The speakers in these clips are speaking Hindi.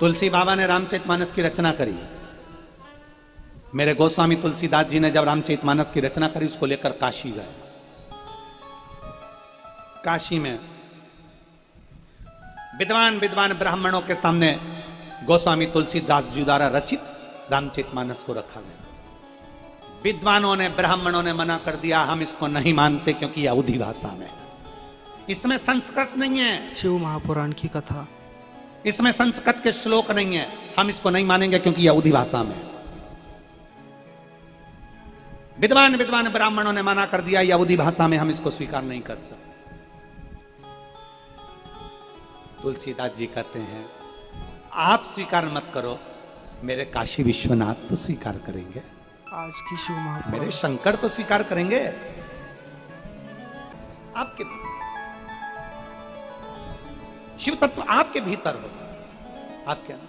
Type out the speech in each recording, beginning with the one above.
तुलसी बाबा ने रामचरितमानस की रचना करी। मेरे गोस्वामी तुलसीदास जी ने जब रामचरितमानस की रचना करी, उसको लेकर काशी गए। काशी में विद्वान विद्वान ब्राह्मणों के सामने गोस्वामी तुलसीदास जी द्वारा रचित रामचरितमानस को रखा गया। विद्वानों ने, ब्राह्मणों ने मना कर दिया, हम इसको नहीं मानते क्योंकि यह अवधी भाषा में है, इसमें संस्कृत नहीं है। शिव महापुराण की कथा, इसमें संस्कृत के श्लोक नहीं है, हम इसको नहीं मानेंगे क्योंकि यह अवधी भाषा में है। विद्वान विद्वान ब्राह्मणों ने मना कर दिया, यह अवधी भाषा में हम इसको स्वीकार नहीं कर सकते। तुलसीदास जी कहते हैं, आप स्वीकार मत करो, मेरे काशी विश्वनाथ तो स्वीकार करेंगे, आज की शिव महापुराण, मेरे शंकर तो स्वीकार करेंगे। आपके शिव तत्व आपके भीतर हो, आपके अंदर।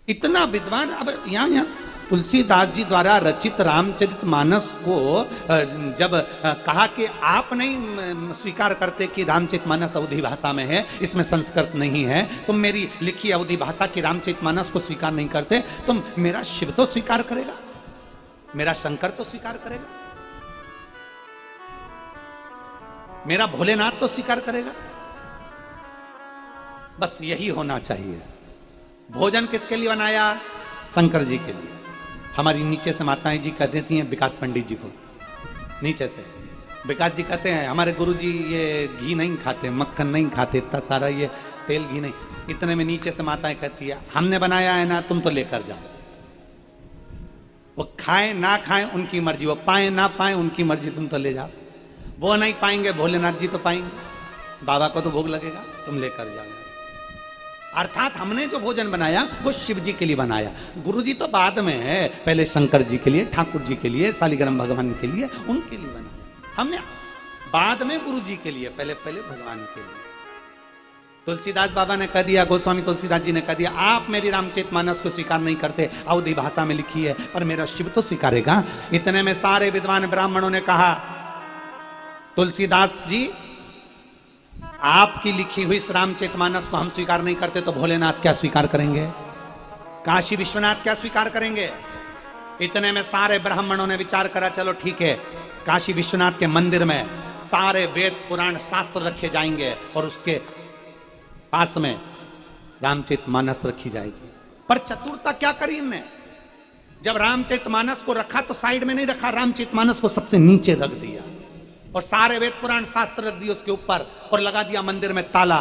इतना विद्वान। अब यहां तुलसीदास जी द्वारा रचित रामचरितमानस को जब कहा कि आप नहीं स्वीकार करते कि रामचरितमानस अवधी भाषा में है, इसमें संस्कृत नहीं है, तुम मेरी लिखी अवधी भाषा की रामचरितमानस को स्वीकार नहीं करते, तुम मेरा शिव तो स्वीकार करेगा, मेरा शंकर तो स्वीकार करेगा, मेरा भोलेनाथ तो स्वीकार करेगा। बस यही होना चाहिए। भोजन किसके लिए बनाया? शंकर जी के लिए। हमारी नीचे से माताएं जी कह देती हैं विकास पंडित जी को, नीचे से विकास जी कहते हैं हमारे गुरुजी ये घी नहीं खाते, मक्खन नहीं खाते, इतना सारा ये तेल घी नहीं। इतने में नीचे से माताएं कहती है हमने बनाया है ना, तुम तो लेकर जाओ। वो खाएं ना खाएं उनकी मर्जी, वो पाए ना पाए उनकी मर्जी, तुम तो ले जाओ। वो नहीं पाएंगे, भोलेनाथ जी तो पाएंगे, बाबा को तो भोग लगेगा, तुम लेकर जाओ। अर्थात हमने जो भोजन बनाया वो शिव जी के लिए बनाया, गुरु जी तो बाद में है, पहले शंकर जी के लिए, ठाकुर जी के लिए, शालिग्राम भगवान के लिए, उनके लिए बनाया हमने, बाद में गुरु जी के लिए, पहले पहले भगवान के लिए। तुलसीदास बाबा ने कह दिया, गोस्वामी तुलसीदास जी ने कह दिया, आप मेरी रामचरितमानस को स्वीकार नहीं करते, अवधी भाषा में लिखी है, पर मेरा शिव तो स्वीकारेगा। इतने में सारे विद्वान ब्राह्मणों ने कहा, तुलसीदास जी आपकी लिखी हुई इस रामचरितमानस को हम स्वीकार नहीं करते तो भोलेनाथ क्या स्वीकार करेंगे, काशी विश्वनाथ क्या स्वीकार करेंगे। इतने में सारे ब्राह्मणों ने विचार करा, चलो ठीक है, काशी विश्वनाथ के मंदिर में सारे वेद पुराण शास्त्र रखे जाएंगे और उसके पास में रामचरितमानस रखी जाएगी। पर चतुरता क्या करी इनने, जब रामचरितमानस को रखा तो साइड में नहीं रखा, रामचरितमानस को सबसे नीचे रख दिया और सारे वेद पुराण शास्त्र रख दिए उसके ऊपर और लगा दिया मंदिर में ताला।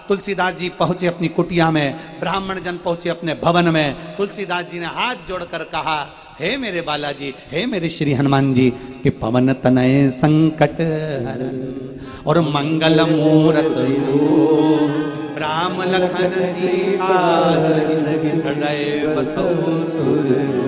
तुलसीदास जी पहुंचे अपनी कुटिया में, ब्राह्मण जन पहुंचे अपने भवन में। तुलसीदास जी ने हाथ जोड़कर कहा, हे मेरे बालाजी, हे मेरे श्री हनुमान जी, कि पवन तनय संकट हरन और मंगल मूरत राम लखन सीता हृदय बसो सुर।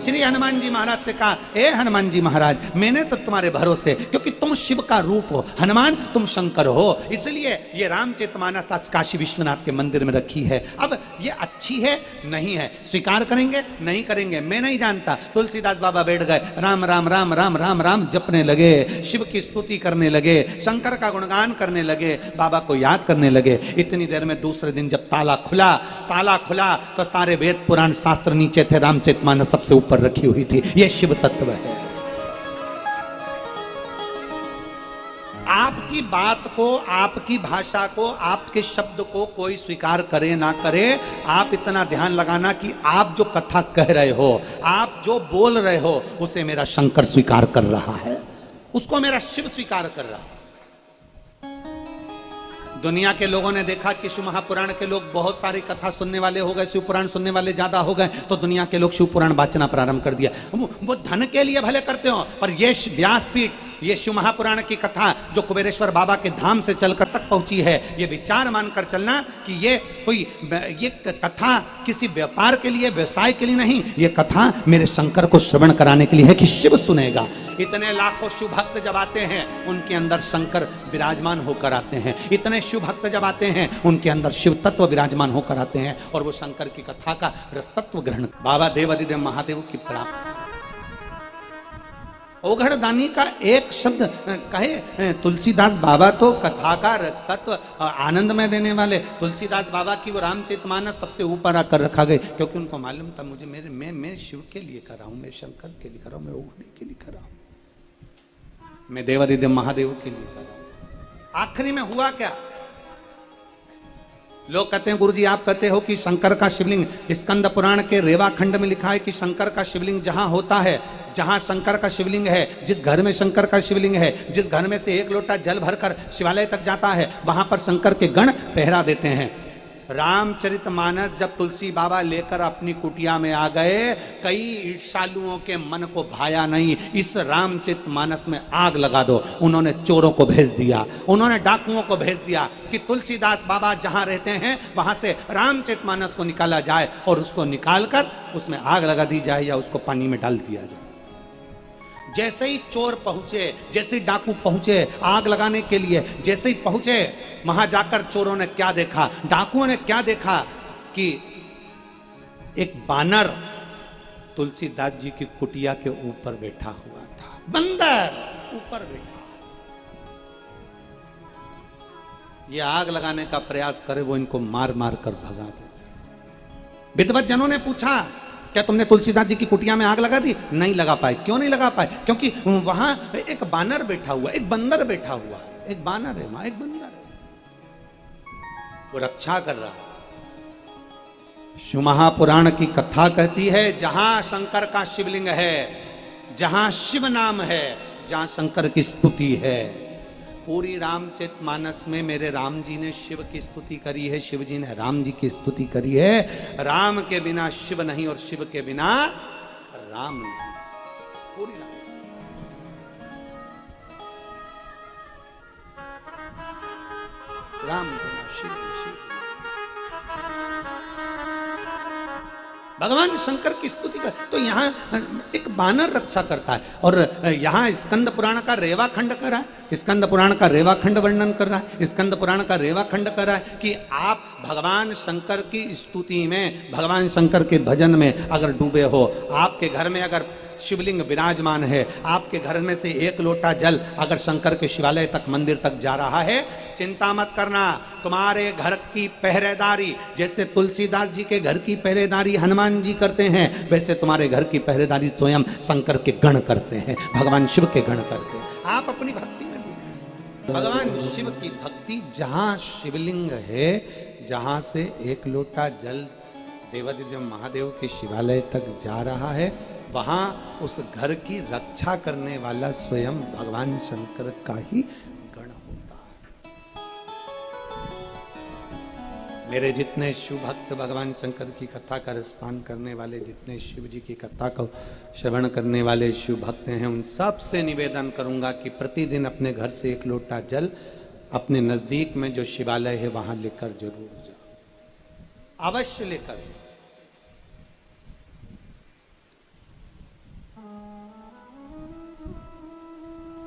श्री हनुमान जी महाराज से कहा, हे हनुमान जी महाराज, मैंने तो तुम्हारे भरोसे, क्योंकि तुम शिव का रूप हो, हनुमान तुम शंकर हो, इसलिए ये रामचरितमानस आज काशी विश्वनाथ के मंदिर में रखी है। अब ये अच्छी है नहीं है, स्वीकार करेंगे नहीं करेंगे मैं नहीं जानता। तुलसीदास बाबा बैठ गए, राम राम राम राम राम राम जपने लगे, शिव की स्तुति करने लगे, शंकर का गुणगान करने लगे, बाबा को याद करने लगे। इतनी देर में दूसरे दिन जब ताला खुला तो सारे वेद पुराण शास्त्र नीचे थे, रामचरितमानस सबसे ऊपर रखी हुई थी। यह शिव तत्व है। आपकी बात को, आपकी भाषा को, आपके शब्द को कोई स्वीकार करे ना करे, आप इतना ध्यान लगाना कि आप जो कथा कह रहे हो, आप जो बोल रहे हो, उसे मेरा शंकर स्वीकार कर रहा है, उसको मेरा शिव स्वीकार कर रहा है। दुनिया के लोगों ने देखा कि शिव महापुराण के लोग बहुत सारी कथा सुनने वाले हो गए, शिव पुराण सुनने वाले ज्यादा हो गए, तो दुनिया के लोग शिव पुराण वाचना प्रारंभ कर दिया। वो धन के लिए भले करते हो, पर ये व्यासपीठ, ये शिव महापुराण की कथा जो कुबेरेश्वर बाबा के धाम से चलकर तक पहुंची है, ये विचार मानकर चलना कि ये कथा किसी व्यापार के लिए, व्यवसाय के लिए नहीं, ये कथा मेरे शंकर को श्रवण कराने के लिए है कि शिव सुनेगा। इतने लाखों शिव भक्त जब आते हैं, उनके अंदर शंकर विराजमान होकर आते हैं। इतने शिव भक्त जब आते हैं, उनके अंदर शिव तत्व विराजमान होकर आते हैं और वो शंकर की कथा का रस तत्व ग्रहण। बाबा देवाधिदेव महादेव की प्राप्त ओघड़दानी का एक शब्द कहे। तुलसीदास बाबा तो कथा का रस तत्व आनंद में देने वाले, तुलसीदास बाबा की वो रामचरितमानस सबसे ऊपर आकर रखा गए, क्योंकि उनको मालूम था मुझे मैं शिव के लिए कर रहा हूं, मैं शंकर के लिए कर रहा हूं, मैं ओघड़ी के लिए कर रहा हूं, मैं देवादिदेव महादेव के लिए कर रहा हूं। आखिरी में हुआ क्या? लोग कहते हैं गुरुजी आप कहते हो कि शंकर का शिवलिंग, स्कंद पुराण के रेवा खंड में लिखा है कि शंकर का शिवलिंग जहां होता है, जहां शंकर का शिवलिंग है, जिस घर में शंकर का शिवलिंग है, जिस घर में से एक लोटा जल भरकर शिवालय तक जाता है, वहां पर शंकर के गण पहरा देते हैं। रामचरितमानस जब तुलसी बाबा लेकर अपनी कुटिया में आ गए, कई ईर्ष्यालुओं के मन को भाया नहीं, इस रामचरितमानस में आग लगा दो। उन्होंने चोरों को भेज दिया, उन्होंने डाकुओं को भेज दिया कि तुलसीदास बाबा जहां रहते हैं वहां से रामचरितमानस को निकाला जाए और उसको निकालकर उसमें आग लगा दी जाए या उसको पानी में डाल दिया जाए। जैसे ही चोर पहुंचे, जैसे ही डाकू पहुंचे आग लगाने के लिए, जैसे ही पहुंचे वहां जाकर चोरों ने क्या देखा, डाकुओं ने क्या देखा कि एक बानर तुलसीदास जी की कुटिया के ऊपर बैठा हुआ था। बंदर ऊपर बैठा, ये आग लगाने का प्रयास करे वो इनको मार मार कर भगा दे। विद्वत जनों ने पूछा क्या तुमने तुलसीदास जी की कुटिया में आग लगा दी? नहीं लगा पाए। क्यों नहीं लगा पाए? क्योंकि वहां एक बानर बैठा हुआ, एक बंदर बैठा हुआ, एक बानर है वहां, एक बंदर है, वो रक्षा कर रहा है। शिव महापुराण की कथा कहती है जहां शंकर का शिवलिंग है, जहां शिव नाम है, जहां शंकर की स्तुति है। पूरी रामचरितमानस में मेरे राम जी ने शिव की स्तुति करी है, शिव जी ने राम जी की स्तुति करी है। राम के बिना शिव नहीं और शिव के बिना राम नहीं। पूरी राम बिना शिव, शिव भगवान शंकर की स्तुति कर। तो यहाँ एक बानर रक्षा करता है और यहाँ स्कंद पुराण का रेवा खंड कर रहा है, स्कंद पुराण का रेवा खंड वर्णन कर रहा है, स्कंद पुराण का रेवा खंड कर रहा है कि आप भगवान शंकर की स्तुति में, भगवान शंकर के भजन में अगर डूबे हो, आपके घर में अगर शिवलिंग विराजमान है, आपके घर में से एक लोटा जल अगर शंकर के शिवालय तक, मंदिर तक जा रहा है, चिंता मत करना, तुम्हारे घर की पहरेदारी जैसे तुलसीदास जी के घर की पहरेदारी हनुमान जी करते हैं, वैसे तुम्हारे घर की पहरेदारी स्वयं शंकर के गण करते हैं, भगवान शिव के गण करते हैं। आप अपनी भक्ति में डूबे। भगवान शिव की भक्ति, जहां शिवलिंग है, जहां से एक लोटा जल देवादिदेव महादेव के शिवालय तक जा रहा है, वहां उस घर की रक्षा करने वाला स्वयं भगवान शंकर का ही गण होता है। मेरे जितने शिव भक्त भगवान शंकर की कथा का रसपान करने वाले, जितने शिव जी की कथा को श्रवण करने वाले शिव भक्त हैं, उन सब से निवेदन करूंगा कि प्रतिदिन अपने घर से एक लोटा जल अपने नजदीक में जो शिवालय है वहां लेकर जरूर जाओ, अवश्य लेकर जाओ।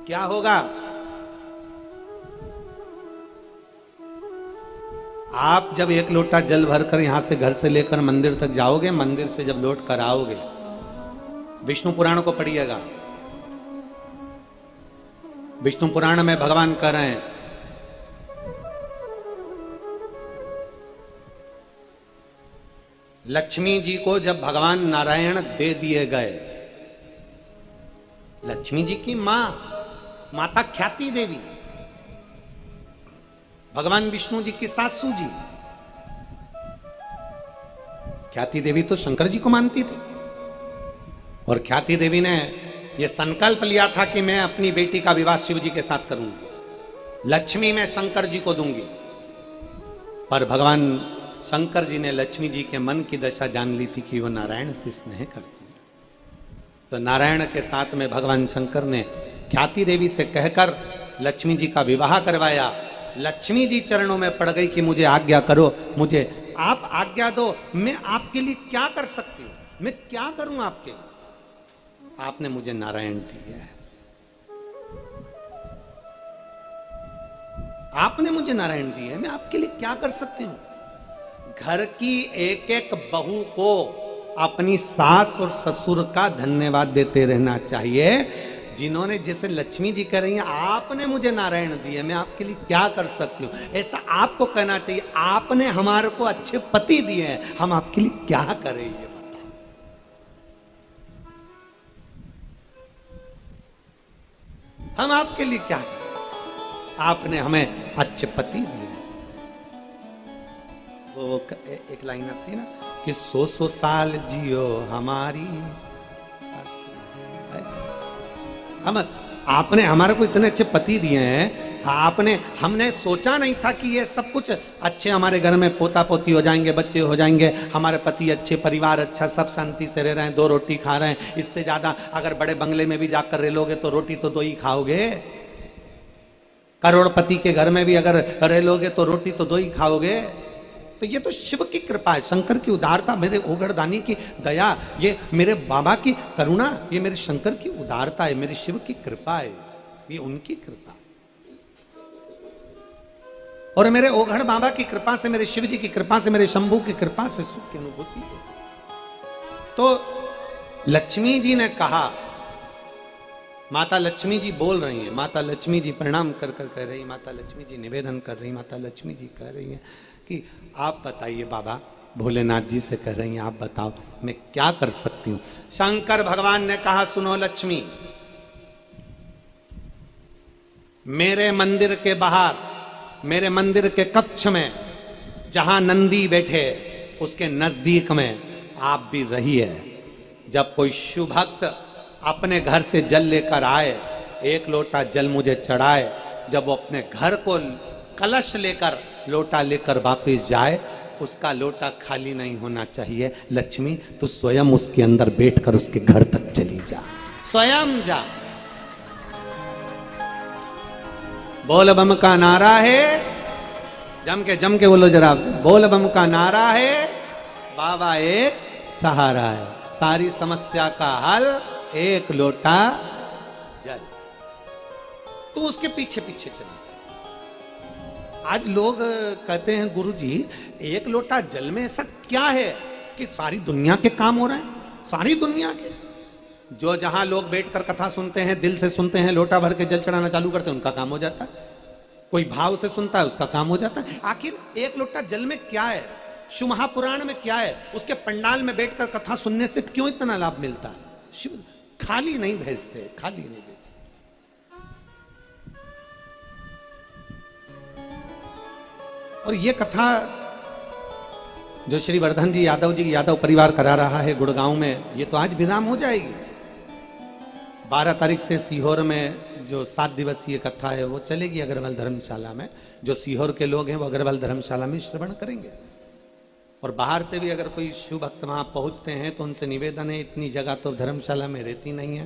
क्या होगा? आप जब एक लोटा जल भरकर यहां से घर से लेकर मंदिर तक जाओगे, मंदिर से जब लौट कर आओगे, विष्णु पुराण को पढ़िएगा। विष्णु पुराण में भगवान कह रहे हैं लक्ष्मी जी को जब भगवान नारायण दे दिए गए, लक्ष्मी जी की मां माता ख्याति देवी, भगवान विष्णु जी की सासू जी, ख्याति देवी तो शंकर जी को मानती थी और ख्याति देवी ने यह संकल्प लिया था कि मैं अपनी बेटी का विवाह शिव जी के साथ करूंगी, लक्ष्मी मैं शंकर जी को दूंगी। पर भगवान शंकर जी ने लक्ष्मी जी के मन की दशा जान ली थी कि वह नारायण से स्नेह करती, तो नारायण के साथ में भगवान शंकर ने ख्याति देवी से कहकर लक्ष्मी जी का विवाह करवाया। लक्ष्मी जी चरणों में पड़ गई कि मुझे आज्ञा करो, मुझे आप आज्ञा दो, मैं आपके लिए क्या कर सकती हूं, मैं क्या करूं आपके लिए? आपने मुझे नारायण दिया है, आपने मुझे नारायण दिया है, मैं आपके लिए क्या कर सकती हूं? घर की एक एक बहू को अपनी सास और ससुर का धन्यवाद देते रहना चाहिए। जिन्होंने जैसे लक्ष्मी जी कह रही हैं आपने मुझे नारायण दिए, मैं आपके लिए क्या कर सकती हूँ, ऐसा आपको कहना चाहिए। आपने हमारे को अच्छे पति दिए हैं, हम आपके लिए क्या करें ये बताओ। हम आपके लिए क्या करें, आपने हमें अच्छे पति दिए। वो एक लाइन आती है ना कि 100 साल जियो हमारी, हम आपने हमारे को इतने अच्छे पति दिए हैं, हमने सोचा नहीं था कि ये सब कुछ अच्छे हमारे घर में पोता पोती हो जाएंगे, बच्चे हो जाएंगे, हमारे पति अच्छे, परिवार अच्छा, सब शांति से रह रहे हैं, 2 रोटी खा रहे हैं। इससे ज्यादा अगर बड़े बंगले में भी जाकर रह लोगे तो रोटी तो 2 ही खाओगे। करोड़पति के घर में भी अगर रह लोगे तो रोटी तो 2 ही खाओगे। तो ये तो शिव की कृपा है, शंकर की उदारता, मेरे ओगड़दानी की दया, ये मेरे बाबा की करुणा, ये मेरे शंकर की उदारता है, मेरे शिव की कृपा है, ये उनकी कृपा। और मेरे ओघड़ बाबा की कृपा से, मेरे शिव जी की कृपा से, मेरे शंभू की कृपा से सुख की अनुभूति है। तो लक्ष्मी जी ने कहा, माता लक्ष्मी जी बोल रही हैं, माता लक्ष्मी जी प्रणाम कर कर कह रही, माता लक्ष्मी जी निवेदन कर रही, माता लक्ष्मी जी कह रही हैं कि आप बताइए बाबा, भोलेनाथ जी से कह रही हैं, आप बताओ मैं क्या कर सकती हूं। शंकर भगवान ने कहा, सुनो लक्ष्मी, मेरे मंदिर के बाहर, मेरे मंदिर के कक्ष में जहां नंदी बैठे उसके नजदीक में आप भी रहिए। जब कोई शुभ भक्त अपने घर से जल लेकर आए, 1 लोटा जल मुझे चढ़ाए, जब वो अपने घर को कलश लेकर, लोटा लेकर वापस जाए, उसका लोटा खाली नहीं होना चाहिए। लक्ष्मी तू स्वयं उसके अंदर बैठकर उसके घर तक चली जा, स्वयं जा। बोल बम का नारा है, जम के बोलो जरा, बोल बम का नारा है, बाबा एक सहारा है, सारी समस्या का हल 1 लोटा जल। तू उसके पीछे पीछे चल। आज लोग कहते हैं गुरुजी 1 लोटा जल में ऐसा क्या है कि सारी दुनिया के काम हो रहे हैं, सारी दुनिया के। जो जहां लोग बैठकर कथा सुनते हैं, दिल से सुनते हैं, लोटा भर के जल चढ़ाना चालू करते हैं, उनका काम हो जाता है। कोई भाव से सुनता है, उसका काम हो जाता है। आखिर 1 लोटा जल में क्या है, शिव महापुराण में क्या है, उसके पंडाल में बैठकर कथा सुनने से क्यों इतना लाभ मिलता है। शिव खाली नहीं भेजते, खाली नहीं भेजते। और ये कथा जो श्री वर्धन जी यादव जी, यादव परिवार करा रहा है गुड़गांव में, ये तो आज विराम हो जाएगी। 12 तारीख से सीहोर में जो 7 दिवसीय कथा है वो चलेगी अग्रवाल धर्मशाला में। जो सीहोर के लोग हैं वो अग्रवाल धर्मशाला में श्रवण करेंगे। और बाहर से भी अगर कोई शिव भक्त वहां पहुंचते हैं तो उनसे निवेदन है, इतनी जगह तो धर्मशाला में रहती नहीं है,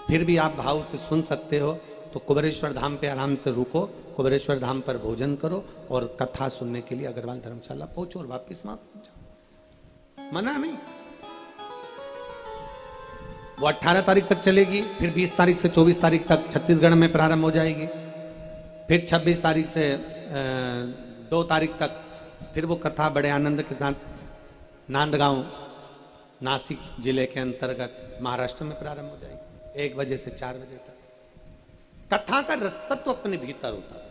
फिर भी आप भाव से सुन सकते हो तो कुबेरेश्वर धाम पे आराम से रुको, कुबेरेश्वर धाम पर भोजन करो और कथा सुनने के लिए अग्रवाल धर्मशाला पहुंचो और वापिस वहां पहुंचो, मना नहीं। वो 18 तारीख तक चलेगी, फिर 20 तारीख से 24 तारीख तक छत्तीसगढ़ में प्रारंभ हो जाएगी, फिर 26 तारीख से 2 तारीख तक फिर वो कथा बड़े आनंद के साथ नांदगांव, नासिक जिले के अंतर्गत महाराष्ट्र में प्रारंभ हो जाएगी 1 बजे से 4 बजे तक। कथा का रसतत्व अपने भीतर होता है।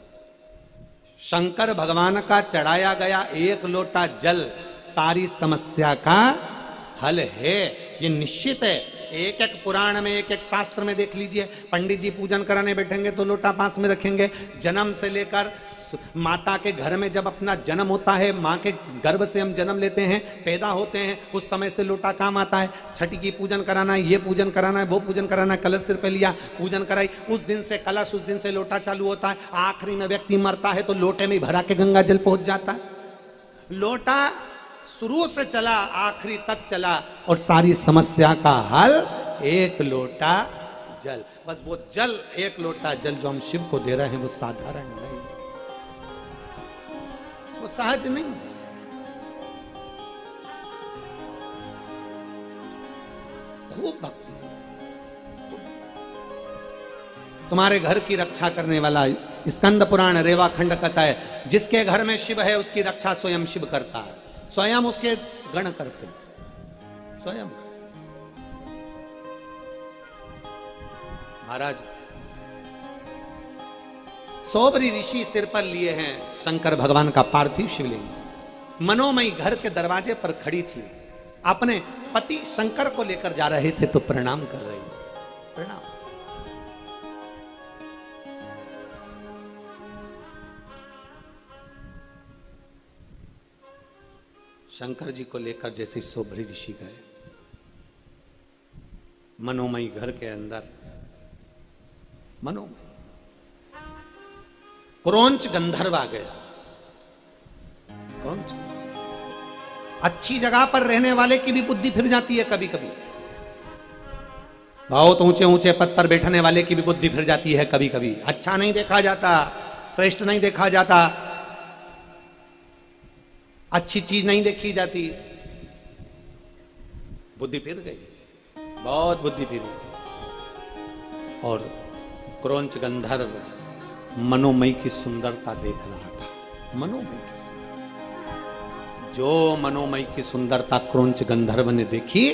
शंकर भगवान का चढ़ाया गया 1 लोटा जल सारी समस्या का हल है, ये निश्चित है। एक एक पुराण में, एक एक शास्त्र में देख लीजिए, पंडित जी पूजन कराने बैठेंगे तो लोटा पास में रखेंगे। जन्म से लेकर माता के घर में जब अपना जन्म होता है, माँ के गर्भ से हम जन्म लेते हैं, पैदा होते हैं, उस समय से लोटा काम आता है। छठी की पूजन कराना है, ये पूजन कराना है, वो पूजन कराना है, कलश सिर पे लिया, पूजन कराई, उस दिन से कलश, उस दिन से लोटा चालू होता है। आखिरी में व्यक्ति मरता है तो लोटे में भरा के गंगा जल पहुंच जाता है। लोटा शुरू से चला, आखिरी तक चला और सारी समस्या का हल 1 लोटा जल। बस वो जल, 1 लोटा जल जो हम शिव को दे रहे हैं वो साधारण नहीं, वो सहज नहीं। खूब भक्ति, तुम्हारे घर की रक्षा करने वाला स्कंद पुराण रेवा खंड कहता है, जिसके घर में शिव है उसकी रक्षा स्वयं शिव करता है, स्वयं उसके गण करते, स्वयं। महाराज सोबरी ऋषि सिर पर लिए हैं शंकर भगवान का पार्थिव शिवलिंग। मनोमयी घर के दरवाजे पर खड़ी थी, अपने पति शंकर को लेकर जा रहे थे तो प्रणाम कर रही। प्रणाम। शंकर जी को लेकर जैसे सोबरी ऋषि गए मनोमयी घर के अंदर, मनोमयी क्रोंच गंधर्व आ गया। क्रोंच अच्छी जगह पर रहने वाले की भी बुद्धि फिर जाती है कभी कभी, बहुत ऊंचे ऊंचे पद पर बैठने वाले की भी बुद्धि फिर जाती है कभी कभी। अच्छा नहीं देखा जाता, श्रेष्ठ नहीं देखा जाता, अच्छी चीज नहीं देखी जाती, बुद्धि फिर गई, बहुत बुद्धि फिर गई। और क्रोंच गंधर्व मनोमयी की सुंदरता देख रहा था। मनोमयी की सुंदरता, जो मनोमयी की सुंदरता क्रोंच गंधर्व ने देखी,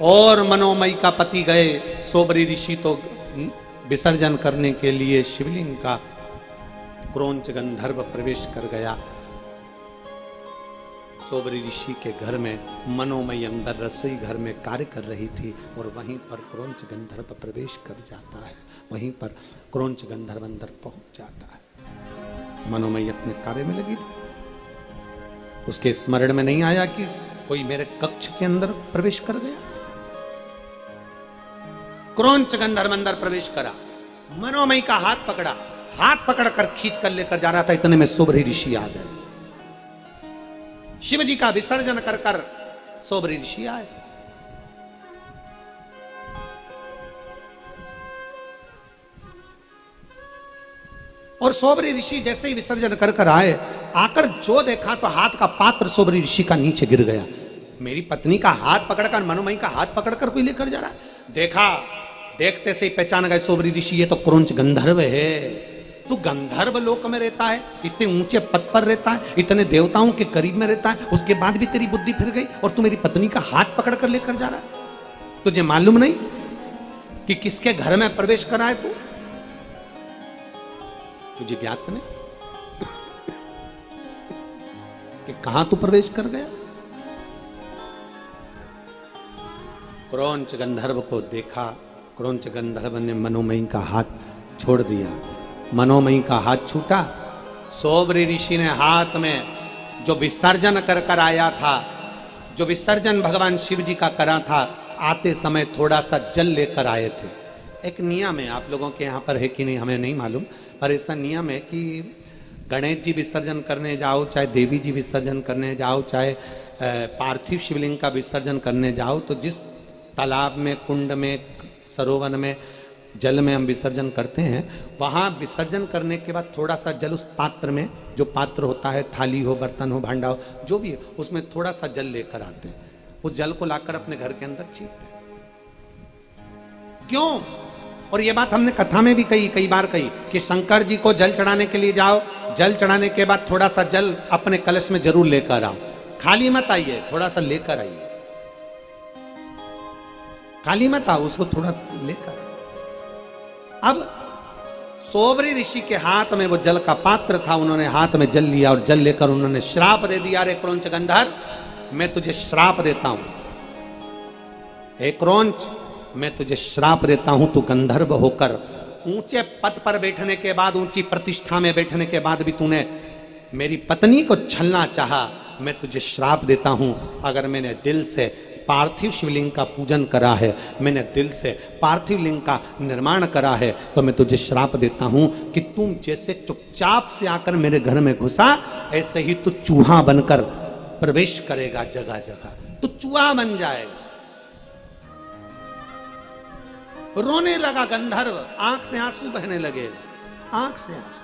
और मनोमयी का पति गए सोबरी ऋषि तो विसर्जन करने के लिए शिवलिंग का, क्रोंच गंधर्व प्रवेश कर गया सोबरी ऋषि के घर में। मनोमयी अंदर रसोई घर में कार्य कर रही थी और वहीं पर क्रोंच गंधर्व प्रवेश कर जाता है, वहीं पर क्रोंच गंधर्व अंदर पहुंच जाता है। मनोमयी अपने कार्य में लगी थी, उसके स्मरण में नहीं आया कि कोई मेरे कक्ष के अंदर प्रवेश कर गया। क्रोंच गंधर्व अंदर प्रवेश करा, मनोमयी का हाथ पकड़ा, हाथ पकड़कर खींच कर लेकर जा रहा था, इतने में सोबरी ऋषि आ गए। शिव जी का विसर्जन कर कर सोबरी ऋषि आए। और सोबरी ऋषि जैसे ही विसर्जन कर कर आए, आकर जो देखा तो हाथ का पात्र सोबरी ऋषि का नीचे गिर गया। मेरी पत्नी का हाथ पकड़कर, मनोमयी का हाथ पकड़कर कोई लेकर जा रहा है। देखा, देखते से ही पहचान गए सोबरी ऋषि, ये तो क्रोंच गंधर्व है। तू गंधर्व लोक में रहता है, इतने ऊंचे पद पर रहता है, इतने देवताओं के करीब में रहता है, उसके बाद भी तेरी बुद्धि फिर गई और तू मेरी पत्नी का हाथ पकड़ कर लेकर जा रहा है। तुझे मालूम नहीं कि किसके घर में प्रवेश करा है तू? तुझे ज्ञात नहीं कि कहां तू प्रवेश कर गया? क्रोंच गंधर्व को देखा, क्रोंच गंधर्व ने मनोमयी का हाथ छोड़ दिया। मनोमयी का हाथ छूटा, सोबरी ऋषि ने हाथ में जो विसर्जन कर कर आया था, जो विसर्जन भगवान शिव जी का करा था, आते समय थोड़ा सा जल लेकर आए थे। एक नियम है, आप लोगों के यहाँ पर है कि नहीं हमें नहीं मालूम, पर ऐसा नियम है कि गणेश जी विसर्जन करने जाओ, चाहे देवी जी विसर्जन करने जाओ, चाहे पार्थिव शिवलिंग का विसर्जन करने जाओ, तो जिस तालाब में, कुंड में, सरोवर में, जल में हम विसर्जन करते हैं, वहाँ विसर्जन करने के बाद थोड़ा सा जल उस पात्र में, जो पात्र होता है, थाली हो, बर्तन हो, भांडा हो, जो भी है, उसमें थोड़ा सा जल लेकर आते हैं। उस जल को लाकर अपने घर के अंदर छींटते हैं। क्यों? और ये बात हमने कथा में भी कई बार कही कि शंकर जी को जल चढ़ाने के लिए जाओ, जल चढ़ाने के बाद थोड़ा सा जल अपने कलश में जरूर लेकर आओ, खाली मत आइए, थोड़ा सा लेकर आइए, खाली मत आओ, उसको थोड़ा सा लेकर। अब सोबरी ऋषि के हाथ में वो जल का पात्र था, उन्होंने हाथ में जल लिया और जल लेकर उन्होंने श्राप दे दिया, रे क्रोंच गंधर्व, मैं तुझे श्राप देता हूं, हे क्रोंच, मैं तुझे श्राप देता हूं, तू गंधर्व होकर ऊंचे पद पर बैठने के बाद, ऊंची प्रतिष्ठा में बैठने के बाद भी तूने मेरी पत्नी को छलना चाहा, मैं तुझे श्राप देता हूं। अगर मैंने दिल से पार्थिव शिवलिंग का पूजन करा है, मैंने दिल से पार्थिव लिंग का निर्माण करा है, तो मैं तुझे श्राप देता हूं कि तुम जैसे चुपचाप से आकर मेरे घर में घुसा, ऐसे ही तू चूहा बनकर प्रवेश करेगा जगह जगह, तू चूहा बन जाएगा। रोने लगा गंधर्व, आंख से आंसू बहने लगे, आंख से आंसू,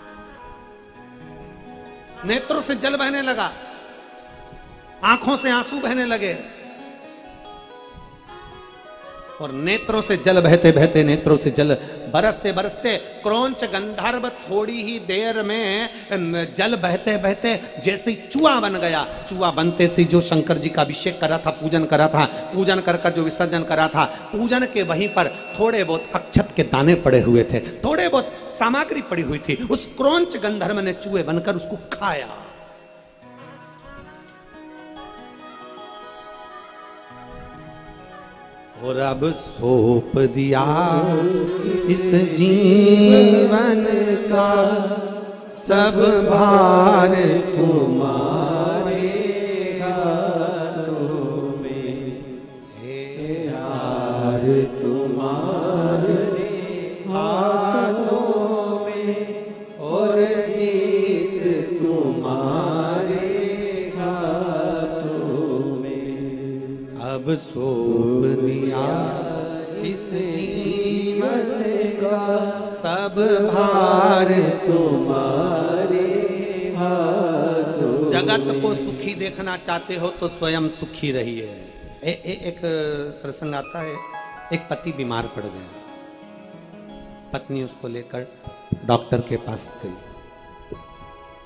नेत्रों से जल बहने लगा, आंखों से आंसू बहने लगे। और नेत्रों से जल बहते बहते, नेत्रों से जल बरसते बरसते क्रौंच गंधर्व थोड़ी ही देर में जल बहते बहते जैसे चूहा बन गया। चूहा बनते से जो शंकर जी का अभिषेक करा था, पूजन करा था, पूजन कर कर जो विसर्जन करा था, पूजन के वहीं पर थोड़े बहुत अक्षत के दाने पड़े हुए थे, थोड़े बहुत सामग्री पड़ी हुई थी। उस क्रौंच गंधर्व ने चूहे बनकर उसको खाया। और अब सौंप दिया इस जीवन का सब भार तुम्हारे हाथों में, हे यार तुम्हारे हाथों में, और जीत तुम्हारे हाथों में। अब सौंप दिया इस जीवन का सब भार तुम्हारे हाथों। जगत को सुखी देखना चाहते हो तो स्वयं सुखी रहिए। एक प्रसंग आता है, एक पति बीमार पड़ गया, पत्नी उसको लेकर डॉक्टर के पास गई,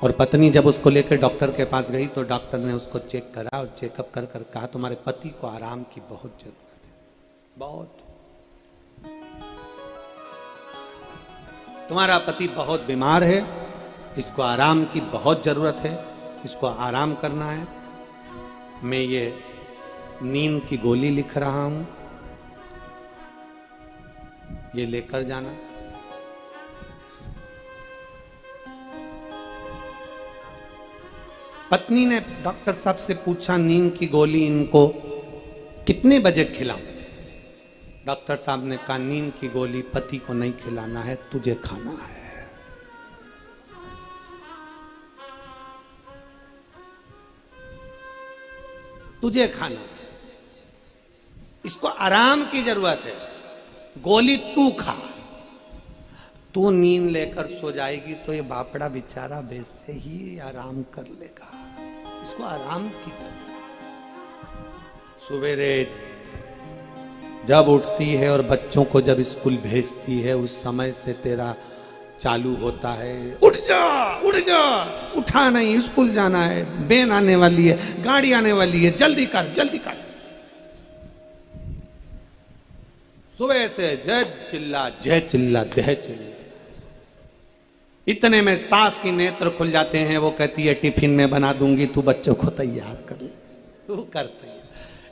और पत्नी जब उसको लेकर डॉक्टर के पास गई तो डॉक्टर ने उसको चेक करा और चेकअप कर कर कहा तुम्हारे पति को आराम की बहुत जरूरत है, बहुत। तुम्हारा पति बहुत बीमार है, इसको आराम की बहुत जरूरत है, इसको आराम करना है। मैं ये नींद की गोली लिख रहा हूं, ये लेकर जाना। पत्नी ने डॉक्टर साहब से पूछा नींद की गोली इनको कितने बजे खिलाऊं? डॉक्टर साहब ने कहा नींद की गोली पति को नहीं खिलाना है, तुझे खाना है। तुझे खाना है, इसको आराम की जरूरत है, गोली तू खा। तू नींद लेकर सो जाएगी तो ये बापड़ा बेचारा वैसे ही आराम कर लेगा, इसको आराम की। सवेरे जब उठती है और बच्चों को जब स्कूल भेजती है उस समय से तेरा चालू होता है, उठ जा उठ जा, उठा नहीं, स्कूल जाना है, वेन आने वाली है, गाड़ी आने वाली है, जल्दी कर जल्दी कर। सुबह से जय चिल्ला जय चिल्ला जय चिल्ला। इतने में सास की नेत्र खुल जाते हैं, वो कहती है टिफिन में बना दूंगी, तू बच्चों को तैयार कर ले। तू कर तैयार,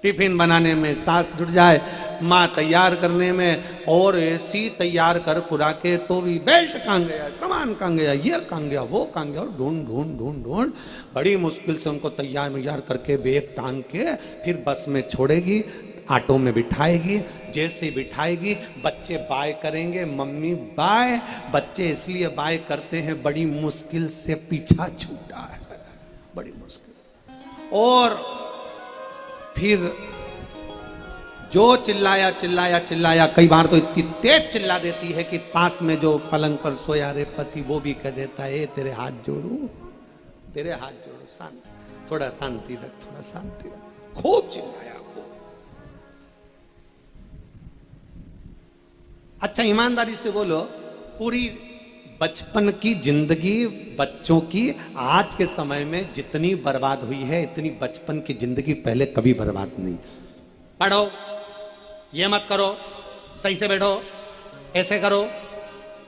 टिफिन बनाने में सास जुट जाए, माँ तैयार करने में, और ऐसी तैयार कर कुरा के तो भी बेल्ट कहाँ गया, सामान कहाँ गया, ये कहाँ गया, वो कहाँ गया, और ढूंढ ढूंढ ढूंढ ढूंढ बड़ी मुश्किल से उनको तैयार करके बैग टांग के फिर बस में छोड़ेगी, ऑटो में बिठाएगी। जैसे बिठाएगी बच्चे बाय करेंगे, मम्मी बाय। बच्चे इसलिए बाय करते हैं बड़ी मुश्किल से पीछा छूटा है, बड़ी मुश्किल। और फिर जो चिल्लाया चिल्लाया चिल्लाया, कई बार तो इतनी तेज चिल्ला देती है कि पास में जो पलंग पर सोया रे पति वो भी कह देता है तेरे हाथ जोड़ू, तेरे हाथ जोड़ू, शांति, थोड़ा शांति रख, थोड़ा शांति रख। खूब चिल्लाया, खूब। अच्छा ईमानदारी से बोलो, पूरी बचपन की जिंदगी बच्चों की आज के समय में जितनी बर्बाद हुई है, इतनी बचपन की जिंदगी पहले कभी बर्बाद नहीं। पढ़ो, ये मत करो, सही से बैठो, ऐसे करो,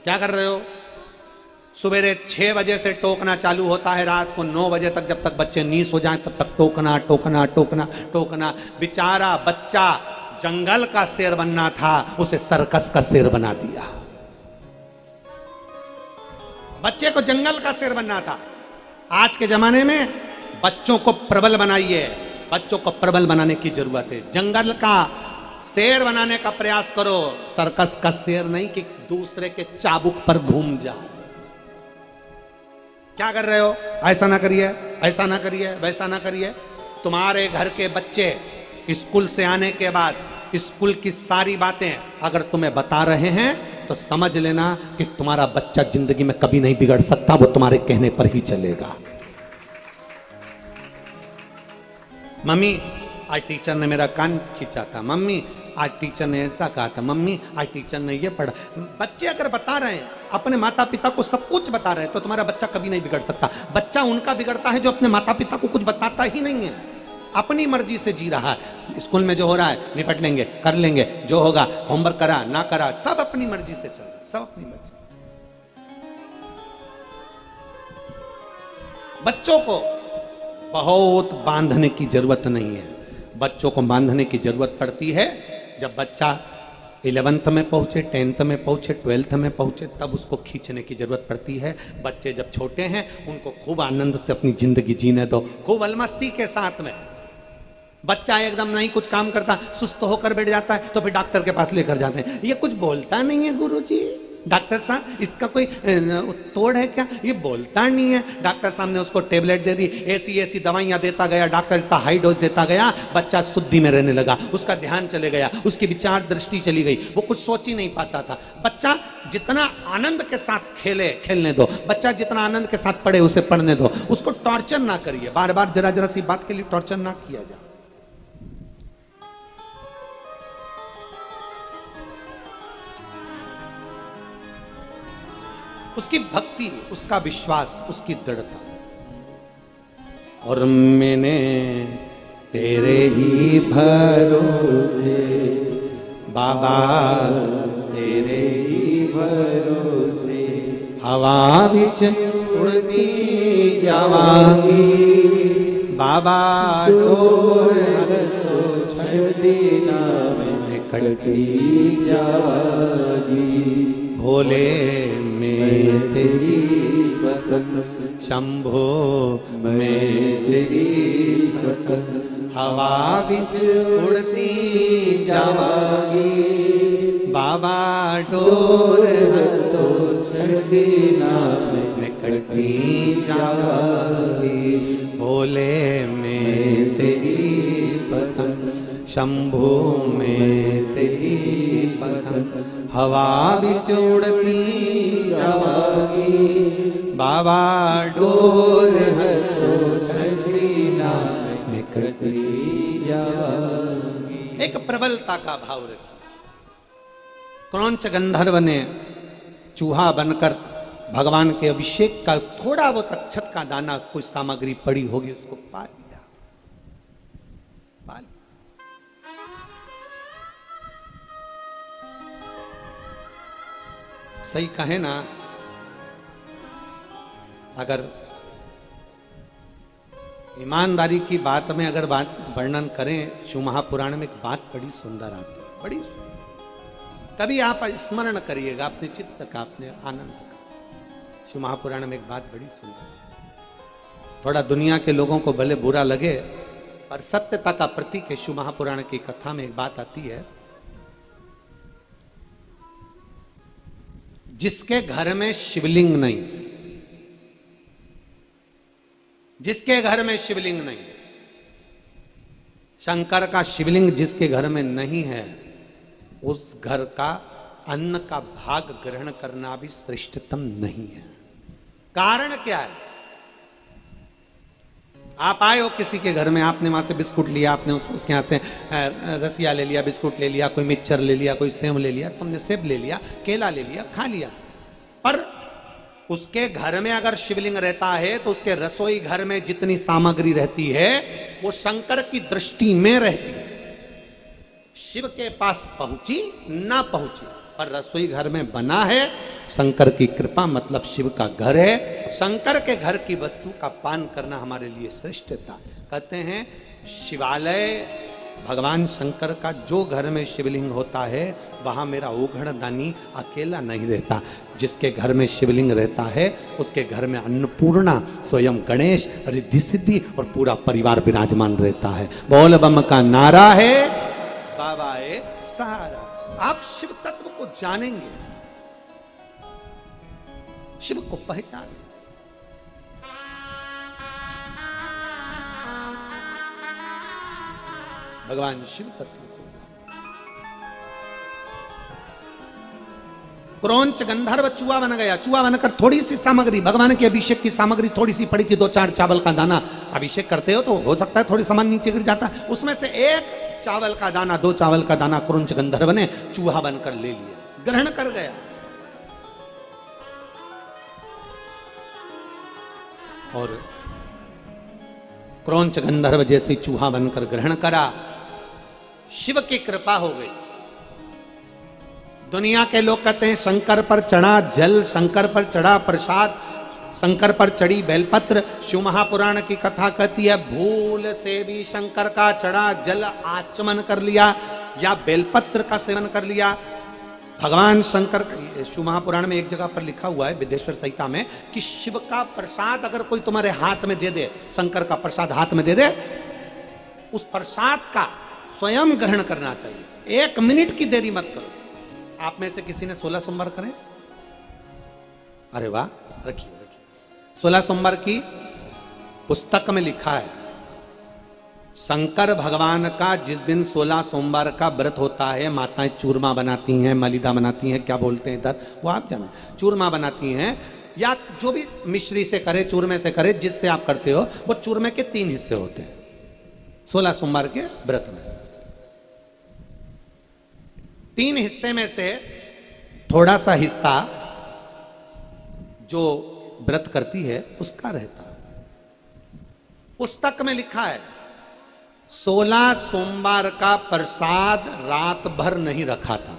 क्या कर रहे हो? सवेरे 6 बजे से टोकना चालू होता है, रात को 9 बजे तक, जब तक बच्चे नींद हो जाएं तब तक टोकना टोकना टोकना टोकना। बेचारा बच्चा जंगल का शेर बनना था, उसे सर्कस का शेर बना दिया। बच्चे को जंगल का शेर बनना था। आज के जमाने में बच्चों को प्रबल बनाइए, बच्चों को प्रबल बनाने की जरूरत है। जंगल का शेर बनाने का प्रयास करो, सर्कस का शेर नहीं कि दूसरे के चाबुक पर घूम जाओ। क्या कर रहे हो? ऐसा ना करिए, ऐसा ना करिए, वैसा ना करिए। तुम्हारे घर के बच्चे स्कूल से आने के बाद स्कूल की सारी बातें अगर तुम्हें बता रहे हैं तो समझ लेना कि तुम्हारा बच्चा जिंदगी में कभी नहीं बिगड़ सकता, वो तुम्हारे कहने पर ही चलेगा। मम्मी आज टीचर ने मेरा कान खींचा था, मम्मी आज टीचर ने ऐसा कहा था, मम्मी आज टीचर ने ये पढ़ा। बच्चे अगर बता रहे हैं, अपने माता पिता को सब कुछ बता रहे हैं, तो तुम्हारा बच्चा कभी नहीं बिगड़ सकता। बच्चा उनका बिगड़ता है जो अपने माता पिता को कुछ बताता ही नहीं है, अपनी मर्जी से जी रहा है। स्कूल में जो हो रहा है निपट लेंगे, कर लेंगे, जो होगा होमवर्क करा ना करा सब अपनी मर्जी से चल रहा है, सब अपनी मर्जी। बच्चों को बहुत बांधने की जरूरत नहीं है। बच्चों को बांधने की जरूरत पड़ती है जब बच्चा 11th में पहुंचे, 10th में पहुंचे, 12th में पहुंचे, तब उसको खींचने की जरूरत पड़ती है। बच्चे जब छोटे हैं उनको खूब आनंद से अपनी जिंदगी जीने दो, खूब अलमस्ती के साथ में। बच्चा एकदम नहीं कुछ काम करता, सुस्त होकर बैठ जाता है, तो फिर डॉक्टर के पास लेकर जाते हैं। ये कुछ बोलता नहीं है गुरुजी, डॉक्टर साहब इसका कोई तोड़ है क्या, ये बोलता नहीं है। डॉक्टर साहब ने उसको टेबलेट दे दी, ऐसी दवाइयां देता गया, डॉक्टर इतना हाई डोज देता गया, बच्चा शुद्धि में रहने लगा, उसका ध्यान चले गया, उसकी विचार दृष्टि चली गई, वो कुछ सोच ही नहीं पाता था। बच्चा जितना आनंद के साथ खेले खेलने दो, बच्चा जितना आनंद के साथ पढ़े उसे पढ़ने दो, उसको टॉर्चर ना करिए, बार बार जरा जरा सी बात के लिए टॉर्चर ना किया जाए। उसकी भक्ति, उसका विश्वास, उसकी दृढ़ता। और मैंने तेरे ही भरोसे बाबा, तेरे ही भरोसे हवा विच उड़ती जावांगी बाबा, डोर तो छड़ देना मैं कटती जावांगी। भोले मैं तेरी बतन, शंभो मैं तेरी बतन, हवा बिच उड़ती जावागी बाबा, डोर तो छड़ देना मैं कटती जावागी। भोले मैं तेरी बतन, शंभो मैं तेरी बतन, हवा बिच उड़ती जावागी बाबा, डोर है तो छड़ीना मैं कटती जावागी। एक प्रबलता का भाव रखिए। क्रौंच गंधर्व ने चूहा बनकर भगवान के अभिषेक का थोड़ा वो अक्षत का दाना, कुछ सामग्री पड़ी होगी, उसको पा लिया, पा लिया। सही कहे ना, अगर ईमानदारी की बात में अगर बात वर्णन करें, शिव महापुराण में एक बात बड़ी सुंदर आती है, बड़ी कभी आप स्मरण करिएगा अपने चित्त का, अपने आनंद का। शिव महापुराण में एक बात बड़ी सुंदर है। थोड़ा दुनिया के लोगों को भले बुरा लगे, पर सत्यता का प्रतीक है। शिव महापुराण की कथा में एक बात आती है, जिसके घर में शिवलिंग नहीं, जिसके घर में शिवलिंग नहीं, शंकर का शिवलिंग जिसके घर में नहीं है, उस घर का अन्न का भाग ग्रहण करना भी श्रेष्ठतम नहीं है। कारण क्या है? आप आए हो किसी के घर में, आपने वहां से बिस्कुट लिया, आपने उसके यहां से रसिया ले लिया, बिस्कुट ले लिया, कोई मिक्सचर ले लिया, कोई सेव ले लिया, तुमने सेब ले लिया, केला ले लिया, खा लिया। पर उसके घर में अगर शिवलिंग रहता है तो उसके रसोई घर में जितनी सामग्री रहती है वो शंकर की दृष्टि में रहती है। शिव के पास पहुंची ना पहुंची, पर रसोई घर में बना है, शंकर की कृपा, मतलब शिव का घर है। शंकर के घर की वस्तु का पान करना हमारे लिए श्रेष्ठता। कहते हैं शिवालय भगवान शंकर का जो घर में शिवलिंग होता है वहां मेरा ओघड़ दानी अकेला नहीं रहता। जिसके घर में शिवलिंग रहता है उसके घर में अन्नपूर्णा, स्वयं गणेश, रिद्धि सिद्धि और पूरा परिवार विराजमान रहता है। बोल बम का नारा है, बाबा है सहारा। आप शिव तत्व को जानेंगे, शिव को पहचानेंगे। भगवान शिव तत्व को क्रौंच गंधर्व चूहा बन गया। चूहा बनकर थोड़ी सी सामग्री, भगवान के अभिषेक की सामग्री थोड़ी सी पड़ी थी, 2-4 चावल का दाना। अभिषेक करते हो तो हो सकता है थोड़ी सामान नीचे गिर जाता है, उसमें से 1 चावल का दाना, 2 चावल का दाना क्रौंच गंधर्व ने चूहा बनकर ले लिया, ग्रहण कर गया। और क्रौंच गंधर्व जैसे चूहा बनकर ग्रहण करा, शिव की कृपा हो गई। दुनिया के लोग कहते हैं शंकर पर चढ़ा जल, शंकर पर चढ़ा प्रसाद, शंकर पर चढ़ी बेलपत्र। शिव महापुराण की कथा कहती है भूल से भी शंकर का चढ़ा जल आचमन कर लिया या बेलपत्र का सेवन कर लिया। भगवान शंकर, शिव महापुराण में एक जगह पर लिखा हुआ है विदेश्वर संहिता में कि शिव का प्रसाद अगर कोई तुम्हारे हाथ में दे दे, शंकर का प्रसाद हाथ में दे दे, उस प्रसाद का स्वयं ग्रहण करना चाहिए, 1 मिनट की देरी मत करो। आप में से किसी ने 16 सोमवार करें? अरे वाह, रखिए रखिए। 16 सोमवार की पुस्तक में लिखा है शंकर भगवान का जिस दिन 16 सोमवार का व्रत होता है, माताएं चूरमा बनाती हैं, मलिदा बनाती हैं, क्या बोलते हैं इधर, वो आप जाने, चूरमा बनाती हैं या जो भी मिश्री से करे, चूरमे से करे, जिससे आप करते हो, वो चूरमे के 3 हिस्से होते हैं 16 सोमवार के व्रत में। 3 हिस्से में से थोड़ा सा हिस्सा जो व्रत करती है उसका रहता है। पुस्तक में लिखा है 16 सोमवार का प्रसाद रात भर नहीं रखा था।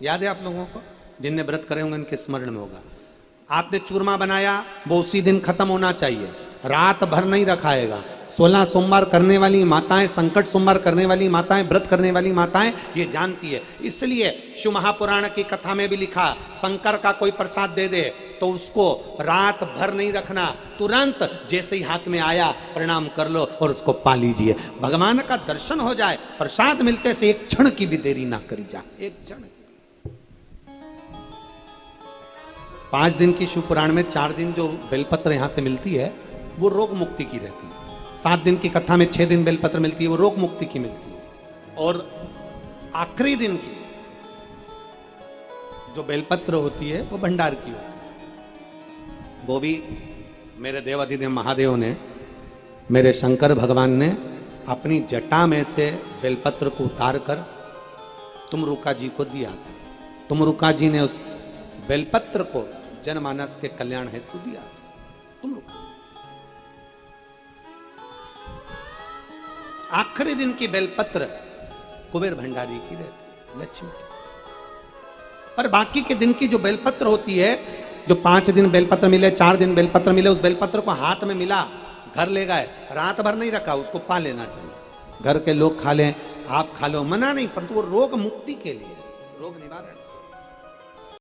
याद है आप लोगों को? जिनने व्रत करे होंगे उनके स्मरण में होगा। आपने चूरमा बनाया, वो उसी दिन खत्म होना चाहिए, रात भर नहीं रखाएगा। 16 सोमवार करने वाली माताएं, संकट सोमवार करने वाली माताएं, व्रत करने वाली माताएं ये जानती है। इसलिए शिव महापुराण की कथा में भी लिखा शंकर का कोई प्रसाद दे दे तो उसको रात भर नहीं रखना, तुरंत जैसे ही हाथ में आया प्रणाम कर लो और उसको पा लीजिए। भगवान का दर्शन हो जाए, प्रसाद मिलते से 1 क्षण की भी देरी ना करी जा, 1 क्षण। 5 दिन की शिव पुराण में 4 दिन जो बेलपत्र यहां से मिलती है वो रोग मुक्ति की रहती है। 7 दिन की कथा में 6 दिन बेलपत्र मिलती है, वो रोग मुक्ति की मिलती है। और आखिरी दिन की जो बेलपत्र होती है वो भंडार की होती है। वो भी मेरे देवाधिदेव महादेव ने, मेरे शंकर भगवान ने अपनी जटा में से बेलपत्र को उतार कर तुमरुका जी को दिया था। तुमरुका जी ने उस बेलपत्र को जनमानस के कल्याण हेतु दिया। तुमरुका आखिरी दिन की बेलपत्र कुबेर भंडारी की रहती, लक्ष्मी की। पर बाकी के दिन की जो बेलपत्र होती है, जो 5 दिन बेलपत्र मिले, 4 दिन बेलपत्र मिले, उस बेलपत्र को हाथ में मिला, घर ले गए, रात भर नहीं रखा, उसको पा लेना चाहिए। घर के लोग खा लें, आप खा लो, मना नहीं, परंतु वो रोग मुक्ति के लिए, रोग निवारण।